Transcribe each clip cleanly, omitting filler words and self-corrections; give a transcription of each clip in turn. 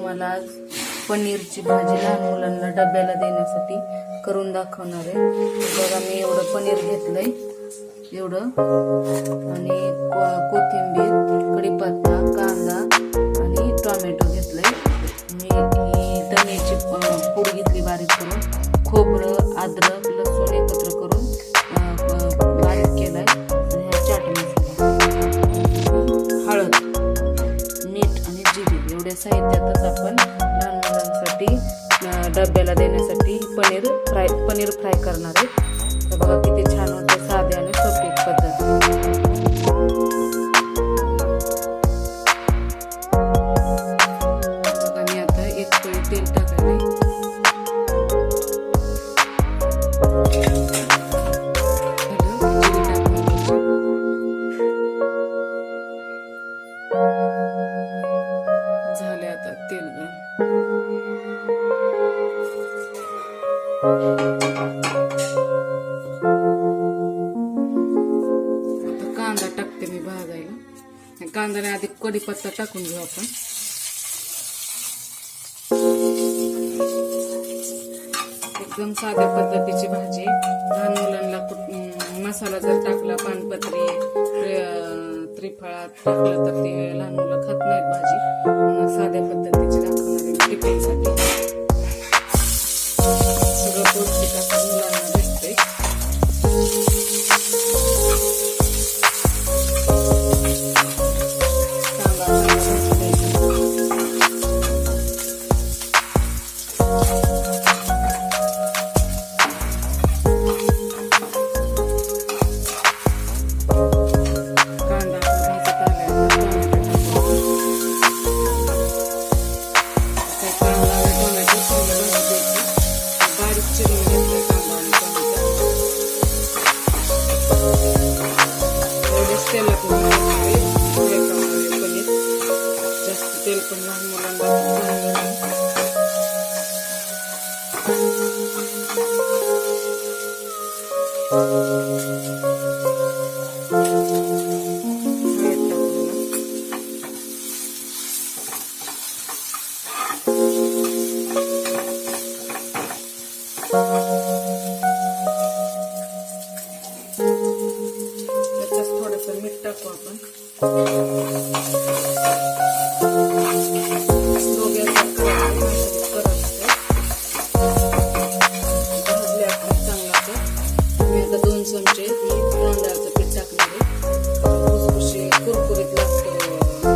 तुम्हाला आज पनीरची भाजी लहान मुलांना डब्याला देण्यासाठी करून दाखवणार आहे. बघा मी एवढं पनीर घेतलंय, एवढं, आणि कोथिंबीर, कढीपत्ता, कांदा आणि टोमॅटो घेतलंय. मी ही धण्याची पूड घेतली बारीक करून, खोबरं, अद्रक, लसूण एकत्र करून बारीक केलाय, आणि हा चाट मसाला, हळद, मीठ आणि जिरे एवढ्या साहित्यातच आपण लहान मुलांसाठी डब्याला देण्यासाठी पनीर फ्राय करणार आहे. तर बघा किती छान होते, साधे आणि सोपी पद्धत. बघा मी आता एक पळी तेल टाकले, झाले आता तेल गरम. आता कांदा टाकते मी भाजायला. कांद्याने आधी कढीपत्ता टाकून घेऊ आपण. एकदम साध्या पद्धतीची भाजी. लहान मुलांना मसाला जर टाकला, पानपत्री, त्रिफळा टाकलं तर ते लहान मुलं खात नाहीत भाजी. साध्या पद्धतीची दाखवणारी टिफिनसाठी सगळं पौष्टिक असं मुलांना भेटते. तेल पण लहान मुलांना त्याच्यात थोडंसं मीठ टाकू आपण. दोन चमचे तांदळाचं पीठ टाकणार आहे. खुसखुशी कुरकुरीत लागतं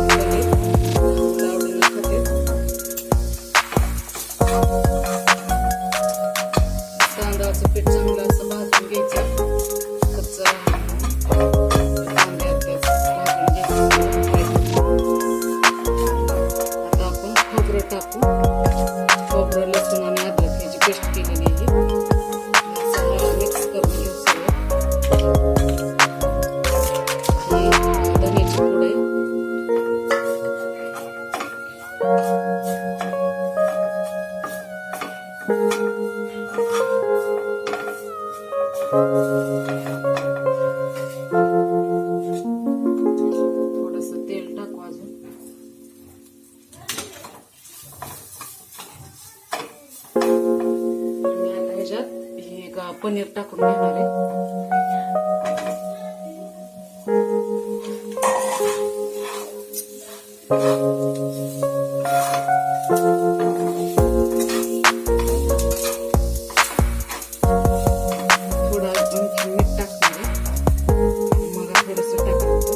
पनीर, आवडीने खाते. तांदळाचं पीठ चांगलं असं भाजून घ्यायचं, कच्चं कांद्यात भाजून घ्यायचं. आता आपण खोबरं टाकू. खोबरं, लसूण आणि अद्रक ह्याची पेस्ट केलेली आहे. मिक्स करून घेऊ सगळं. धण्याची पूड आहे, थोडंसं तेल टाकू अजून. आणि आता ह्याच्यात हे पनीर टाकून घेणार आहे. थोडं मीठ टाकणार आहे, मग थोडंसं टाकायचं.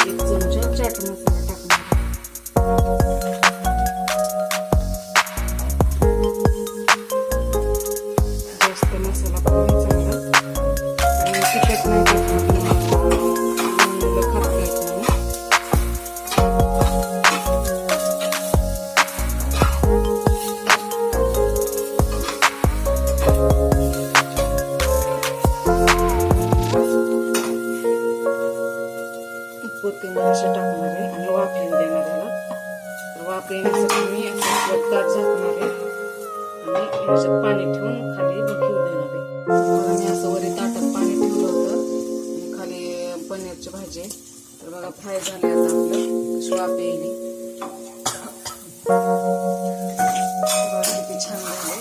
एक चमचा चाट मसाला टाकणार आहे. जास्त मसाला पण चांगला, आणि तिखट नाही टाकणार, मुलं खात नाहीत म्हणून. कोथिंबीर अशी टाकणार आहे आणि वाफेला देणार याला. वाफेण्यासाठी मी असं ताट झाकणार आहे आणि ह्याच्यात पाणी ठेवून खाली घेऊ देणार आहे. मी असं वरी ताटात पाणी ठेवलं होतं आणि खाली पनीरची भाजी फ्राय झाले आता आपलं श्वाप येईल किती छान झाले.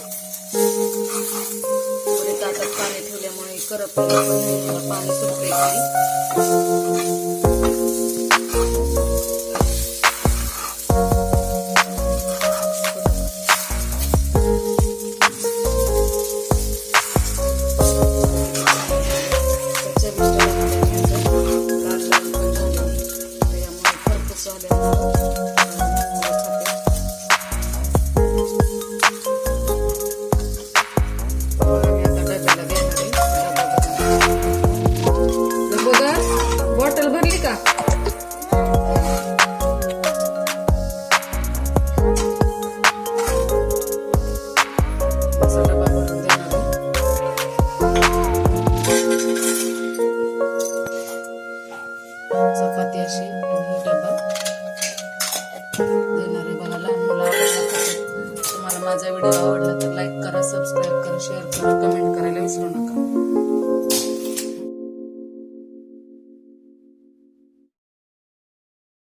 थोडे ताटात पाणी ठेवल्यामुळे करपलेलं पण नाही, त्याला पाणी सुटले खाली. बॉटल भरली का? डबा भरून देणार आहे. चपाती अशी आणि डबा देणार आहे बघा. लहान मुलं आवडला. तुम्हाला माझा व्हिडिओ आवडला तर लाईक करा, सबस्क्राईब करा, शेअर करा, कमेंट करायला विसरू नका.